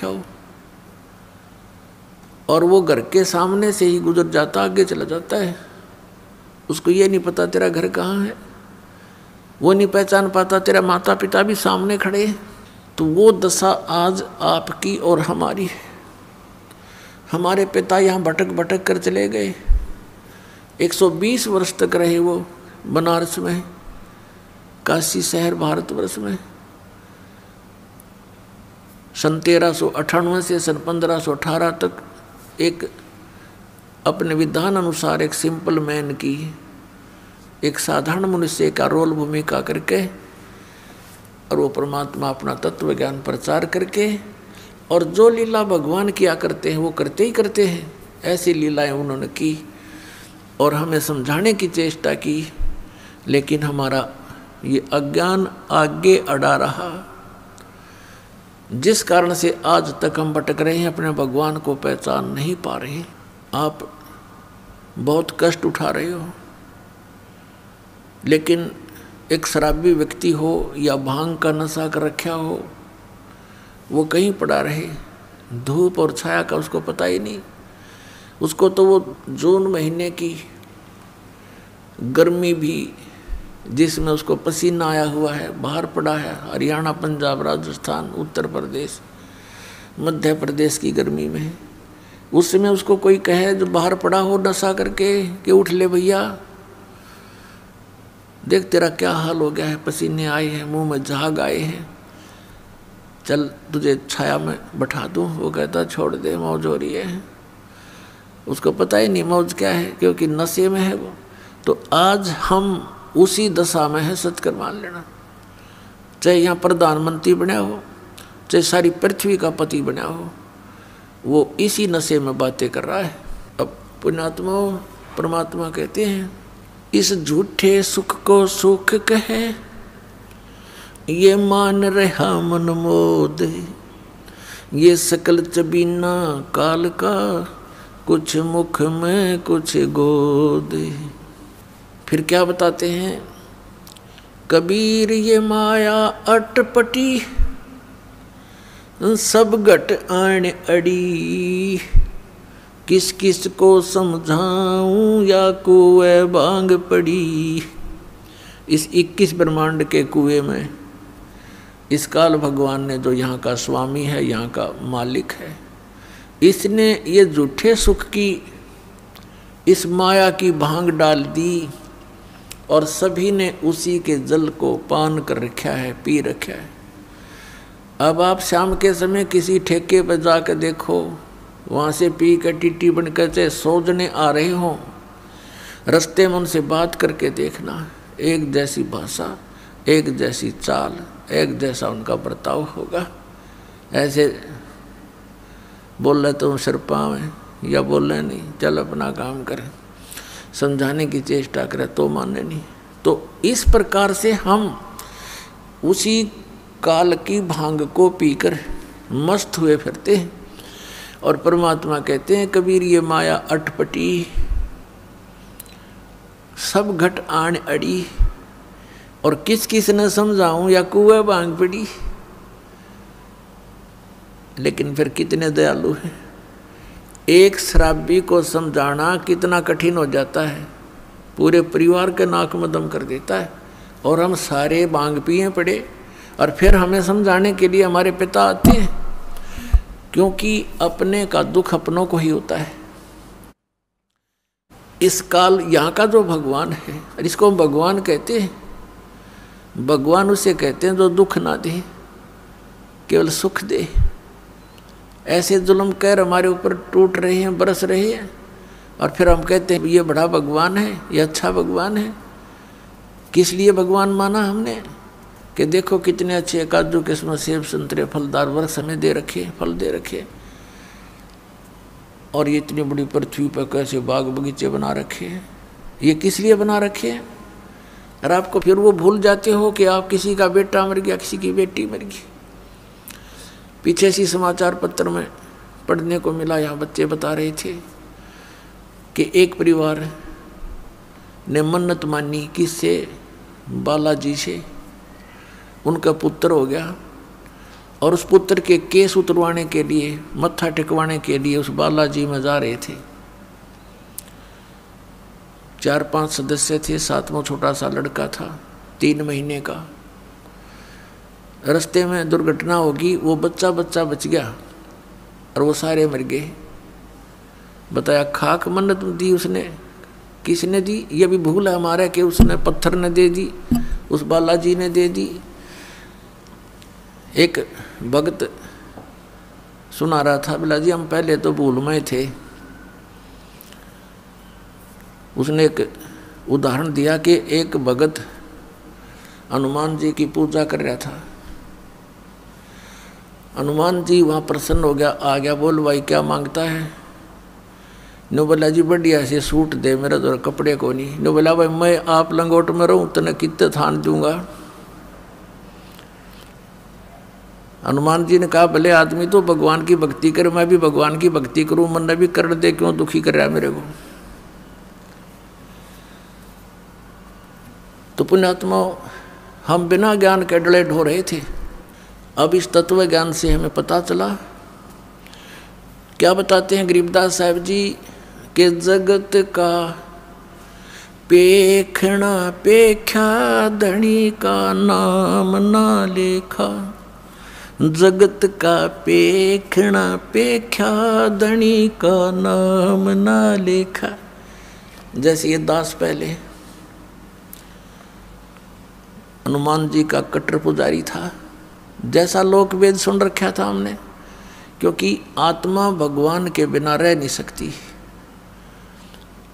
रखा हो, और वो घर के सामने से ही गुजर जाता, आगे चला जाता है। उसको ये नहीं पता तेरा घर कहाँ है, वो नहीं पहचान पाता तेरा माता पिता भी सामने खड़े हैं। तो वो दशा आज आपकी और हमारी है। हमारे पिता यहाँ भटक भटक कर चले गए, 120 वर्ष तक रहे वो बनारस में, काशी शहर भारतवर्ष में। सन 1398 से सन 1518 तक एक अपने विधान अनुसार एक सिंपल मैन की, एक साधारण मनुष्य का रोल भूमिका करके, और वो परमात्मा अपना तत्व ज्ञान प्रचार करके, और जो लीला भगवान किया करते हैं वो करते ही करते हैं। ऐसी लीलाएं उन्होंने की और हमें समझाने की चेष्टा की, लेकिन हमारा ये अज्ञान आगे अड़ा रहा, जिस कारण से आज तक हम भटक रहे हैं, अपने भगवान को पहचान नहीं पा रहे। आप बहुत कष्ट उठा रहे हो, लेकिन एक शराबी व्यक्ति हो या भांग का नशा कर रखा हो, वो कहीं पड़ा रहे, धूप और छाया का उसको पता ही नहीं। उसको तो वो जून महीने की गर्मी भी, जिसमें उसको पसीना आया हुआ है, बाहर पड़ा है, हरियाणा, पंजाब, राजस्थान, उत्तर प्रदेश, मध्य प्रदेश की गर्मी में, उस समय उसको कोई कहे जो बाहर पड़ा हो नशा करके कि उठ ले भैया, देख तेरा क्या हाल हो गया है, पसीने आए हैं, मुंह में झाग आए हैं, चल तुझे छाया में बैठा दूं। वो कहता छोड़ दे, मौज हो रही है। उसको पता ही नहीं मौज क्या है, क्योंकि नशे में है वो। तो आज हम उसी दशा में है, सच कर मान लेना। चाहे यहाँ प्रधानमंत्री बना हो, चाहे सारी पृथ्वी का पति बना हो, वो इसी नशे में बातें कर रहा है। अब पुण्यात्मा परमात्मा कहते हैं, इस झूठे सुख को सुख कहे, ये मान रहा मन मोद, ये सकल चबीना काल का, कुछ मुख में कुछ गोद। फिर क्या बताते हैं, कबीर ये माया अटपटी, सब घट आण अड़ी, किस किस को समझाऊं या कुएं बांग पड़ी। इस 21 ब्रह्मांड के कुएं में इस काल भगवान ने, जो यहाँ का स्वामी है, यहाँ का मालिक है, इसने ये झूठे सुख की इस माया की भांग डाल दी, और सभी ने उसी के जल को पान कर रखा है, पी रखा है। अब आप शाम के समय किसी ठेके पर जाकर देखो, वहाँ से पी कर टिट्टी बनकर चाहे सोजने आ रहे हों, रास्ते में उनसे बात करके देखना, एक जैसी भाषा, एक जैसी चाल, एक जैसा उनका बर्ताव होगा। ऐसे बोल रहे तुम सिर पाँव हैं, या बोल रहे नहीं, चल अपना काम करें, समझाने की चेष्टा करें तो माने नहीं। तो इस प्रकार से हम उसी काल की भांग को पीकर मस्त हुए फिरते हैं। और परमात्मा कहते हैं, कबीर ये माया अटपटी, सब घट आण अड़ी, और किस किस ने समझाऊं या कुएं बांग पड़ी। लेकिन फिर कितने दयालु हैं, एक शराबी को समझाना कितना कठिन हो जाता है, पूरे परिवार के नाक में दम कर देता है, और हम सारे बांग पिए पड़े, और फिर हमें समझाने के लिए हमारे पिता आते हैं, क्योंकि अपने का दुख अपनों को ही होता है। इस काल यहाँ का जो भगवान है, इसको भगवान कहते हैं, भगवान उसे कहते हैं जो दुख ना दे, केवल सुख दे। ऐसे जुल्म कहर हमारे ऊपर टूट रहे हैं, बरस रहे हैं, और फिर हम कहते हैं ये बड़ा भगवान है, ये अच्छा भगवान है। किस लिए भगवान माना हमने, कि देखो कितने अच्छे काजू किस्मत सेब संतरे फलदार वृक्ष हमें दे रखे, फल दे रखे, और ये इतनी बड़ी पृथ्वी पर कैसे बाग बगीचे बना रखे हैं। ये किस लिए बना रखे हैं? और आपको फिर वो भूल जाते हो कि आप किसी का बेटा मर गया, किसी की बेटी मर गई। पीछे सी समाचार पत्र में पढ़ने को मिला, यहाँ बच्चे बता रहे थे कि एक परिवार ने मन्नत मानी किससे, बालाजी से। उनका पुत्र हो गया, और उस पुत्र के केस उतरवाने के लिए, मत्था टिकवाने के लिए उस बालाजी में जा रहे थे। 4-5 सदस्य थे, 7वां छोटा सा लड़का था 3 महीने का। रास्ते में दुर्घटना होगी, वो बच्चा बच गया और वो सारे मर गए। बताया खाक मन्नत दी उसने, किसने दी? ये भी भूल है हमारा कि उसने पत्थर ने दे दी, उस बालाजी ने दे दी। एक भक्त सुना रहा था, बोला जी हम पहले तो भूल में थे। उसने एक उदाहरण दिया कि एक भगत हनुमान जी की पूजा कर रहा था। हनुमान जी वहाँ प्रसन्न हो गया, आ गया, बोल भाई क्या मांगता है? नो बोला जी बढ़िया से सूट दे, मेरा तो कपड़े को नहीं। नो बोला भाई मैं आप लंगोट में रहूँ तने कितने थान दूंगा? हनुमान जी ने कहा भले आदमी तो भगवान की भक्ति करे, मैं भी भगवान की भक्ति करूं, मन भी कर दे, क्यों दुखी कर रहा है मेरे को? तो पुण्यात्मा हम बिना ज्ञान के डले ढो रहे थे। अब इस तत्व ज्ञान से हमें पता चला। क्या बताते हैं गरीबदास साहब जी कि जगत का पेखना पेख्या, धनी का नाम ना लेखा। जगत का पेखना पेख्या, धनी का नाम ना लेखा। जैसे ये दास पहले हनुमान जी का कट्टर पुजारी था, जैसा लोक वेद सुन रखा था हमने, क्योंकि आत्मा भगवान के बिना रह नहीं सकती।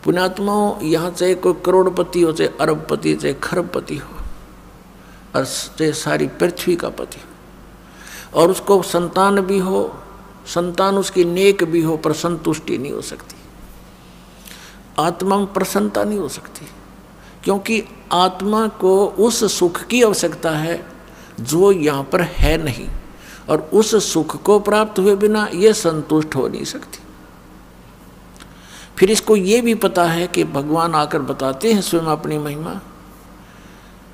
पुण्यात्माओं, यहाँ चाहे कोई करोड़पति हो, चाहे अरबपति, चाहे खरबपति हो, और चाहे सारी पृथ्वी का पति हो, और उसको संतान भी हो, संतान उसकी नेक भी हो, पर संतुष्टि नहीं हो सकती। आत्मा में प्रसन्नता नहीं हो सकती, क्योंकि आत्मा को उस सुख की आवश्यकता है जो यहाँ पर है नहीं, और उस सुख को प्राप्त हुए बिना ये संतुष्ट हो नहीं सकती। फिर इसको ये भी पता है कि भगवान आकर बताते हैं स्वयं अपनी महिमा।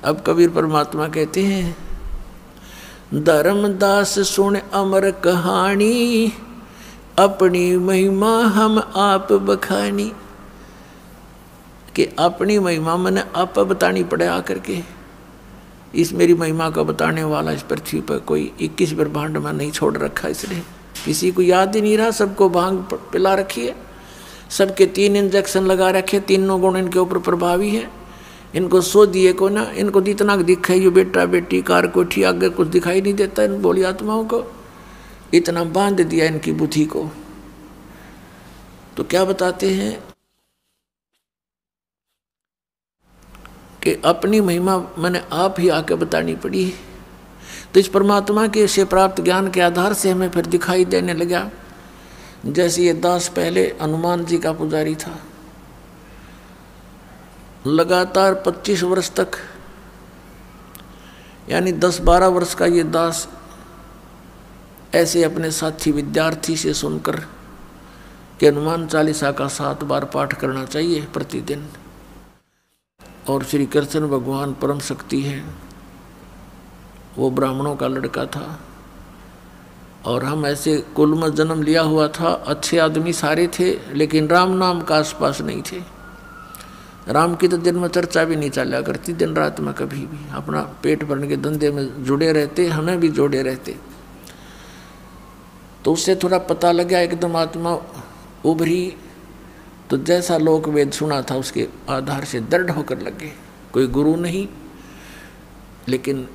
अब कबीर परमात्मा कहते हैं, धर्मदास सुन अमर कहानी, अपनी महिमा हम आप बखानी। कि अपनी महिमा मैंने आप बतानी पड़े आकर के। इस मेरी महिमा को बताने वाला इस पृथ्वी पर कोई 21 ब्रह्मांड में नहीं छोड़ रखा, इसलिए किसी को याद ही नहीं रहा। सबको भांग पिला रखी है, सबके 3 इंजेक्शन लगा रखे, तीनों गुण इनके ऊपर प्रभावी है। इनको सो दिए को ना, इनको जितना दिखे ये बेटा बेटी कार कोठी आगे कुछ दिखाई नहीं देता इन बोली आत्माओं को, इतना बांध दिया इनकी बुद्धि को। तो क्या बताते हैं कि अपनी महिमा मैंने आप ही आके बतानी पड़ी। तो इस परमात्मा के से प्राप्त ज्ञान के आधार से हमें फिर दिखाई देने लगा। जैसे ये दास पहले हनुमान जी का पुजारी था, लगातार 25 वर्ष तक, यानी 10-12 वर्ष का ये दास ऐसे अपने साथी विद्यार्थी से सुनकर कि हनुमान चालीसा का 7 बार पाठ करना चाहिए प्रतिदिन, और श्री कृष्ण भगवान परम शक्ति है। वो ब्राह्मणों का लड़का था, और हम ऐसे कुल में जन्म लिया हुआ था। अच्छे आदमी सारे थे, लेकिन राम नाम का आसपास नहीं थे। राम की तो दिन में चर्चा भी नहीं चला करती, दिन रात में कभी भी अपना पेट भरने के धंधे में जुड़े रहते, हमें भी जोड़े रहते। तो उससे थोड़ा पता लगा, एकदम आत्मा उभरी। तो जैसा लोक वेद सुना था उसके आधार से दृढ़ होकर लगे। कोई गुरु नहीं, लेकिन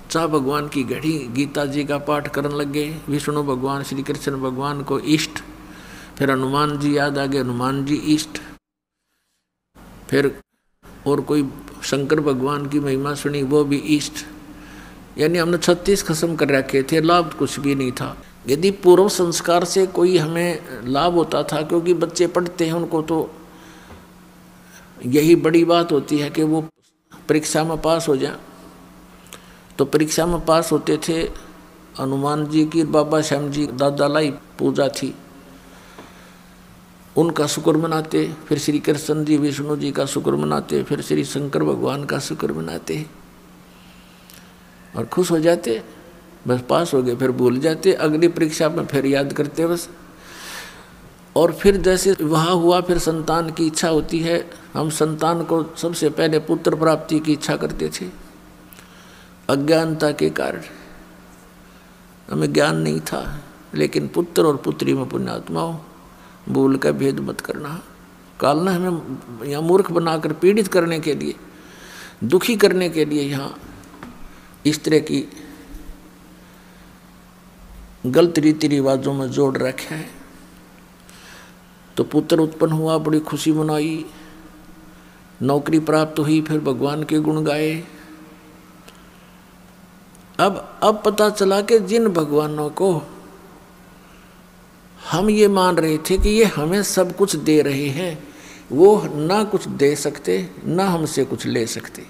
चाह भगवान की घड़ी, गीता जी का पाठ करने लगे। विष्णु भगवान श्री कृष्ण भगवान को इष्ट, फिर हनुमान जी याद आ गए, हनुमान जी इष्ट, फिर और कोई शंकर भगवान की महिमा सुनी, वो भी इष्ट। यानी हमने 36 खत्म कर रखे थे, लाभ कुछ भी नहीं था। यदि पूर्व संस्कार से कोई हमें लाभ होता था, क्योंकि बच्चे पढ़ते हैं उनको तो यही बड़ी बात होती है कि वो परीक्षा में पास हो जाए। तो परीक्षा में पास होते थे। हनुमान जी की बाबा श्याम जी दादा लाई पूजा थी, उनका शुक्र मनाते, फिर श्री कृष्ण जी विष्णु जी का शुक्र मनाते, फिर श्री शंकर भगवान का शुक्र मनाते और खुश हो जाते। बस पास हो गए, फिर भूल जाते, अगली परीक्षा में फिर याद करते बस। और फिर जैसे वहाँ हुआ, फिर संतान की इच्छा होती है। हम संतान को सबसे पहले पुत्र प्राप्ति की इच्छा करते थे, अज्ञानता के कारण हमें ज्ञान नहीं था। लेकिन पुत्र और पुत्री में पुण्यात्माओं, भूल का भेद मत करना। काल ने हमें यहाँ मूर्ख बनाकर पीड़ित करने के लिए, दुखी करने के लिए यहाँ इस तरह की गलत रीति रिवाजों में जोड़ रखा है। तो पुत्र उत्पन्न हुआ, बड़ी खुशी मनाई, नौकरी प्राप्त हुई, फिर भगवान के गुण गाए। अब पता चला कि जिन भगवानों को हम ये मान रहे थे कि ये हमें सब कुछ दे रहे हैं, वो ना कुछ दे सकते ना हमसे कुछ ले सकते।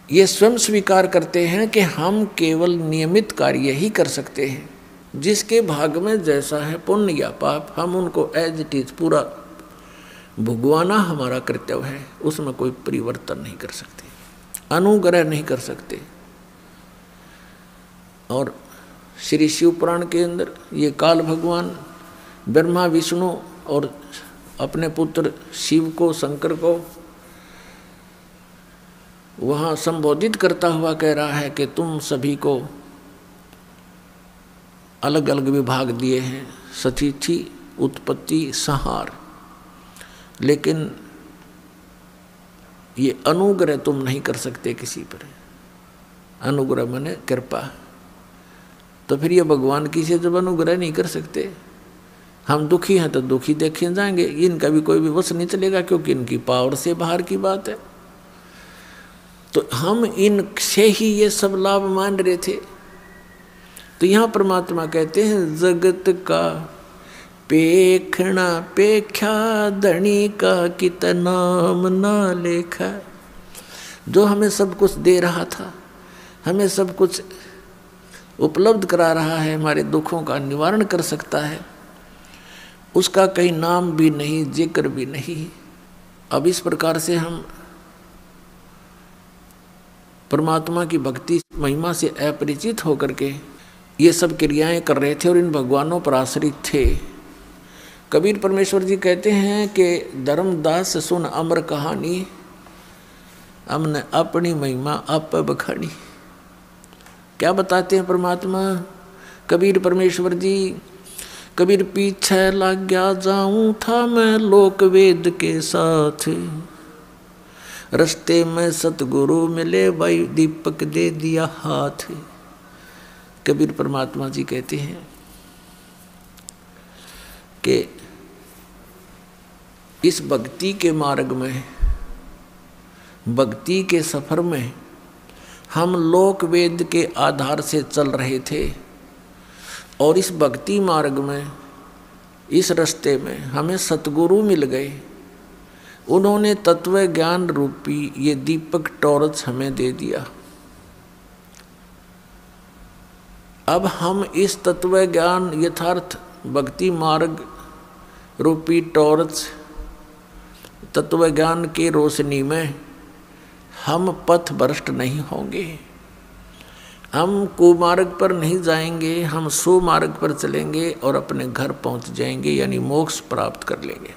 ये स्वयं स्वीकार करते हैं कि हम केवल नियमित कार्य ही कर सकते हैं, जिसके भाग में जैसा है पुण्य या पाप, हम उनको एज इट इज पूरा भुगवाना हमारा कर्तव्य है। उसमें कोई परिवर्तन नहीं कर सकते, अनुग्रह नहीं कर सकते। और श्री शिव पुराण के अंदर ये काल भगवान ब्रह्मा विष्णु और अपने पुत्र शिव को, शंकर को वहाँ संबोधित करता हुआ कह रहा है कि तुम सभी को अलग अलग विभाग दिए हैं, सतिथि, उत्पत्ति, संहार, लेकिन ये अनुग्रह तुम नहीं कर सकते किसी पर। अनुग्रह माने कृपा। तो फिर ये भगवान की से जब अनुग्रह नहीं कर सकते, हम दुखी हैं तो दुखी देखे जाएंगे, इनका भी कोई भी वश नहीं चलेगा, क्योंकि इनकी पावर से बाहर की बात है। तो हम इनसे ही ये सब लाभ मान रहे थे। तो यहाँ परमात्मा कहते हैं जगत का पेखना पेख्या धनी का कितना नाम ना लेखा। जो हमें सब कुछ दे रहा था, हमें सब कुछ उपलब्ध करा रहा है, हमारे दुखों का निवारण कर सकता है, उसका कहीं नाम भी नहीं, जिक्र भी नहीं। अब इस प्रकार से हम परमात्मा की भक्ति महिमा से अपरिचित होकर के ये सब क्रियाएं कर रहे थे और इन भगवानों पर आश्रित थे। कबीर परमेश्वर जी कहते हैं कि धर्मदास सुन अमर कहानी, हमने अपनी महिमा आप बखानी। क्या बताते हैं परमात्मा कबीर परमेश्वर जी? कबीर पीछे लग गया जाऊं था मैं लोक वेद के साथ, रस्ते में सतगुरु मिले भाई दीपक दे दिया हाथ। कबीर परमात्मा जी कहते हैं कि इस भक्ति के मार्ग में, भक्ति के सफर में हम लोक वेद के आधार से चल रहे थे, और इस भक्ति मार्ग में, इस रास्ते में हमें सतगुरु मिल गए। उन्होंने तत्व ज्ञान रूपी ये दीपक टॉर्च हमें दे दिया। अब हम इस तत्व ज्ञान यथार्थ भक्ति मार्ग रूपी टॉर्च तत्व ज्ञान की रोशनी में हम पथ भ्रष्ट नहीं होंगे, हम कुमार्ग पर नहीं जाएंगे, हम सुमार्ग पर चलेंगे और अपने घर पहुंच जाएंगे, यानी मोक्ष प्राप्त कर लेंगे।